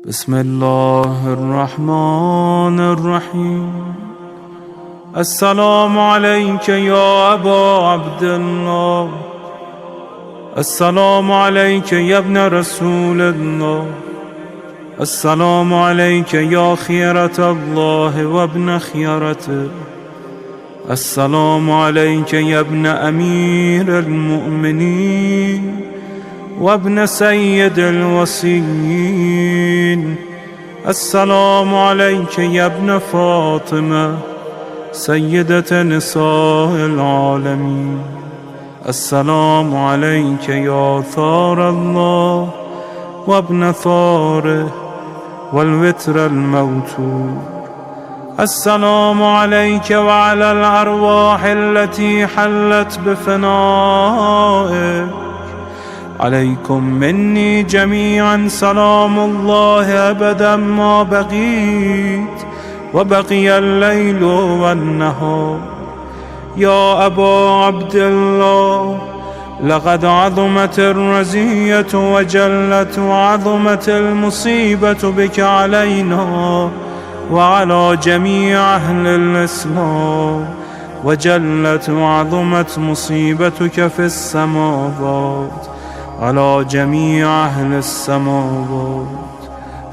بسم الله الرحمن الرحيم. السلام عليك يا أبا عبد الله، السلام عليك يا ابن رسول الله، السلام عليك يا خيرة الله وابن خيرته، السلام عليك يا ابن أمير المؤمنين وابن سيد الوصيين، السلام عليك يا ابن فاطمة سيدة نساء العالمين، السلام عليك يا ثار الله وابن ثاره والوتر الموتور، السلام عليك وعلى الأرواح التي حلت بفنائك، عليكم مني جميعا سلام الله أبدا ما بقيت وبقي الليل والنهار. يا أبا عبد الله، لقد عظمت الرزية وجلت وعظمت المصيبة بك علينا وعلى جميع أهل الإسلام، وجلت وعظمت مصيبتك في السماوات على جميع أهل السماوات.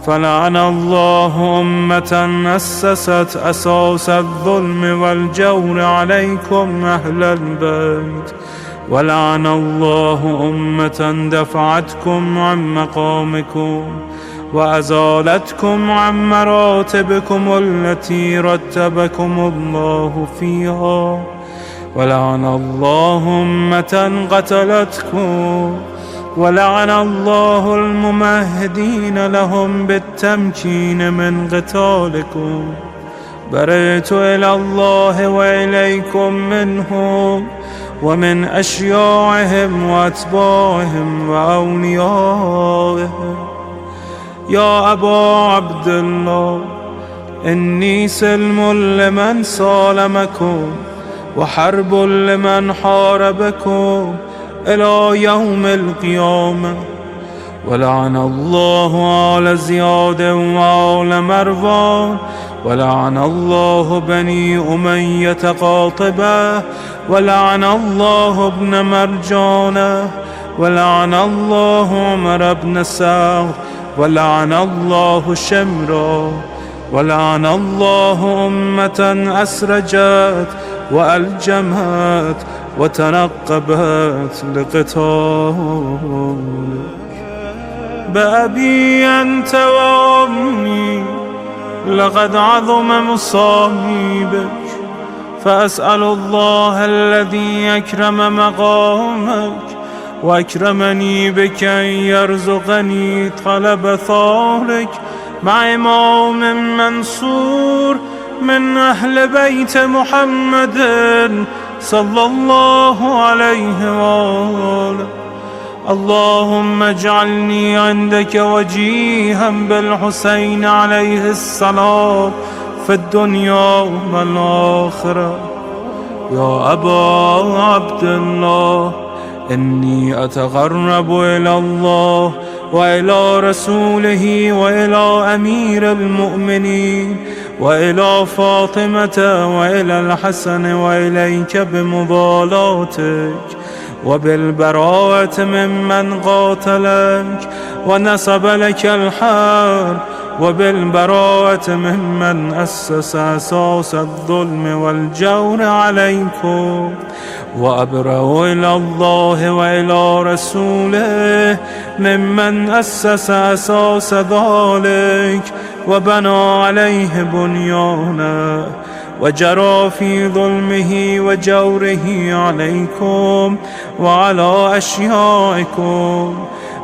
فلعن الله أمة أسست أساس الظلم والجور عليكم أهل البيت، ولعن الله أمة دفعتكم عن مقامكم وأزالتكم عن مراتبكم التي رتبكم الله فيها، ولعن الله أمة قتلتكم، ولعن الله الممهدين لهم بالتمكين من قتالكم. برئت إلى الله وإليكم منهم ومن أشياعهم وأتباعهم وأوليائهم. يا أبا عبد الله، إني سلم لمن سالمكم وحرب لمن حاربكم إلى يوم القيامة. ولعن الله آل زياد وآل مروان، ولعن الله بني أمية قاطبة، ولعن الله ابن مرجانة، ولعن الله عمر بن سعد، ولعن الله شمرا، ولعن الله أمة أسرجت وألجمت وتنقبت لقتالك. بأبي أنت وأمي، لقد عظم مصابك، فأسأل الله الذي أكرم مقامك وأكرمني بك أن يرزقني طلب ثارك مع إمام منصور من أهل بيت محمد صلى الله عليه وآله. اللهم اجعلني عندك وجيها بالحسين عليه السلام في الدنيا والآخرة. يا أبا عبد الله، إني أتقرب إلى الله وإلى رسوله وإلى أمير المؤمنين وإلى فاطمة وإلى الحسن وإليك بمضالاتك وبالبراءة ممن قاتلك ونسب لك الحرب، وبالبراءة ممن أسس أساس الظلم والجور عليكم. وأبرأ إلى الله وإلى رسوله ممن أسس أساس ذلك وبنى عليه بنيانا وجرى في ظلمه وجوره عليكم وعلى أشيائكم.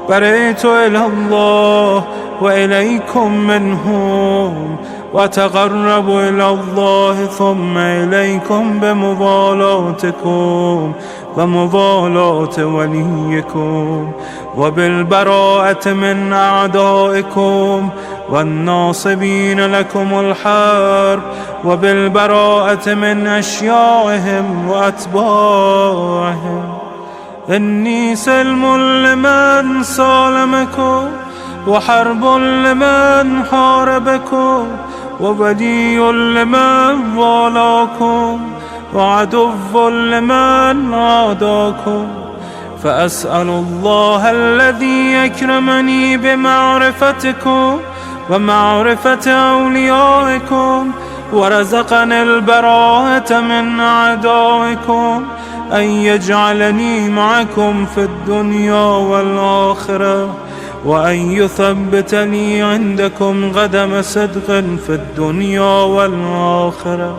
برئت إلى الله وإليكم منهم، وتقرب إلى الله ثم إليكم بمضالاتكم ومضالاة وليكم، وبالبراءة من أعدائكم والناصبين لكم الحرب، وبالبراءة من أشيائهم وأتباعهم. إني سلم لمن سالمكم وحرب لمن حاربكم وولي لمن والاكم وعدو لمن عاداكم. فأسأل الله الذي يكرمني بمعرفتكم ومعرفة أوليائكم ورزقني البراءة من أعدائكم أن يجعلني معكم في الدنيا والآخرة، وأن يثبتني عندكم قدم صدق في الدنيا والآخرة.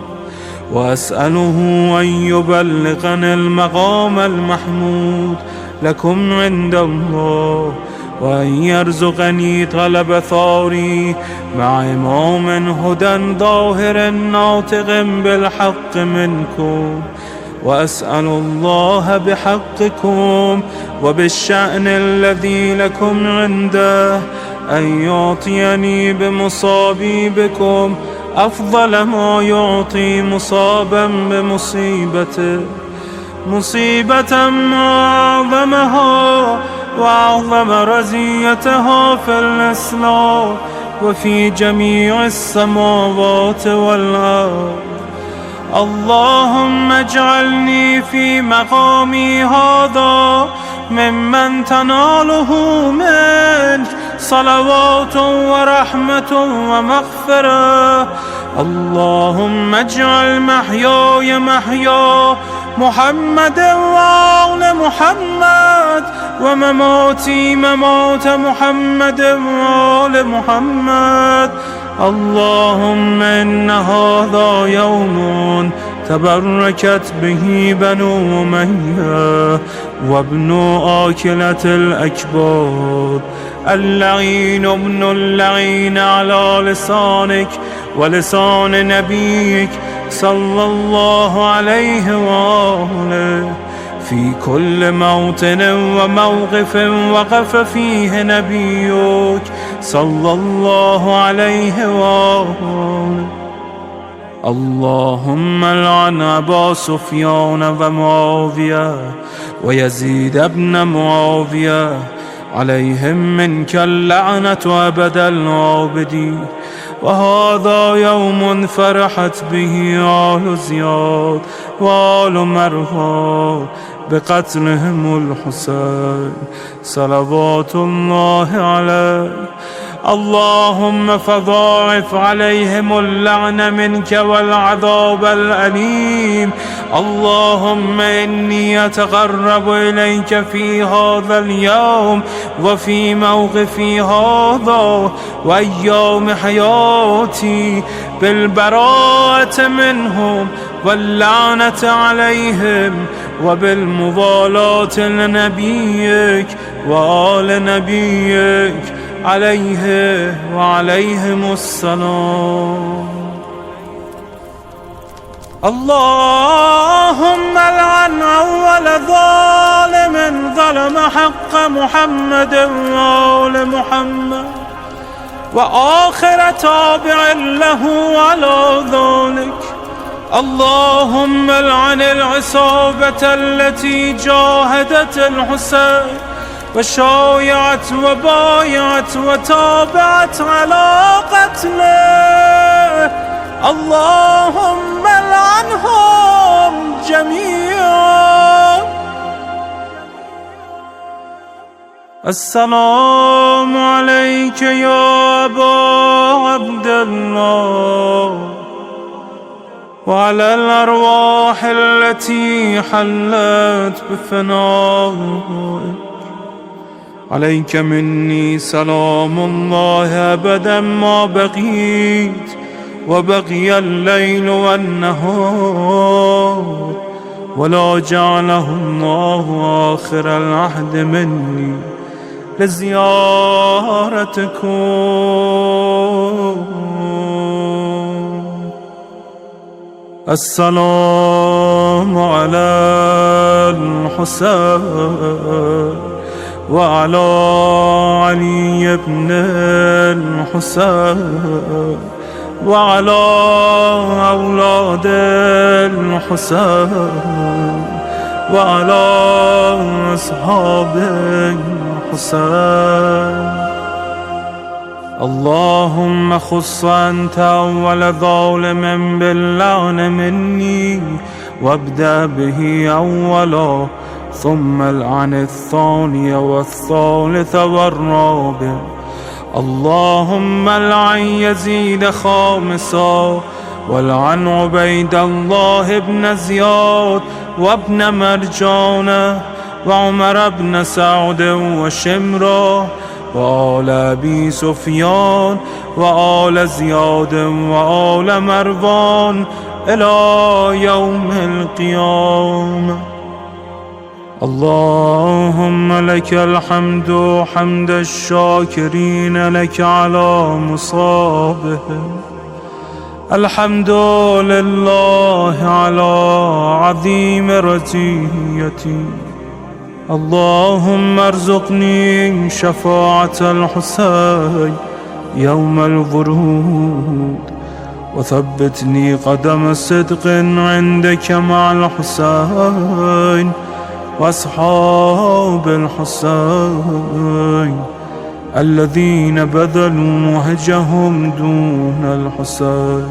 وأسأله أن يبلغني المقام المحمود لكم عند الله، وأن يرزقني طلب ثاري مع إمام هدى ظاهر ناطق بالحق منكم. وأسأل الله بحقكم وبالشأن الذي لكم عنده أن يعطيني بمصابي بكم أفضل ما يعطي مصابا بمصيبته، مصيبة أعظمها وأعظم رزيتها في الإسلام وفي جميع السماوات والأرض. اللهم اجعلني في مقامي هذا ممن تناله منك صلوات ورحمة ومغفرة. اللهم اجعل محياي محيا محمد وآل محمد، ومماتي ممات محمد وآل محمد. اللهم إن هذا يوم تبركت به بنو أمية وابن آكلة الأكباد، اللعين ابن اللعين على لسانك ولسان نبيك صلى الله عليه وآله، في كل موطن وموقف وقف فيه نبيك صلى الله عليه وآله. اللهم لعن أبا سفيان ومعاوية ويزيد بن معاوية، عليهم منك اللعنة أبد العابدين. وهذا يوم فرحت به آل زياد وآل مروان بقتلهم الحسين صلوات الله عليه. اللهم فضاعف عليهم اللعن منك والعذاب الأليم. اللهم إني أتقرب إليك في هذا اليوم وفي موقفي هذا وأيام حياتي بالبراءة منهم واللعنة عليهم وبالموالاة لنبيك وآل نبيك عليه وعليهم السلام. اللهم لعن أول ظالم ظلم حق محمد وآل محمد، وآخر تابع له على ذلك. اللهم لعن العصابة التي جاهدت الحسين وشايعت وبايعت وتابعت على قتله. اللهم لعنهم جميعا. السلام عليك يا أبا عبد الله، وعلى الأرواح التي حلت بفنائك. عليك مني سلام الله أبدا ما بقيت وبقي الليل والنهار، ولا جعله الله آخر العهد مني لزيارتكم. السلام على الحسين وعلى علي بن الحسين وعلى أولاد الحسين وعلى أصحاب الحسين. اللهم خص أنت أول ظالم باللعن مني وابدأ به أولا، ثم العن الثاني والثالث والرابع. اللهم العن يزيد خامسا، والعن عبيد الله بن زياد وابن مرجانة وعمر بن سعد وشمرة وآل أبي سفيان وآل زياد وآل مروان إلى يوم القيامة. اللهم لك الحمد حمد الشاكرين لك على مصابهم، الحمد لله على عظيم رزيتي. اللهم ارزقني شفاعة الحسين يوم الورود، وثبتني قدم صدق عندك مع الحسين وأصحاب الحسين الذين بذلوا وهجهم دون الحسين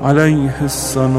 عليه السلام.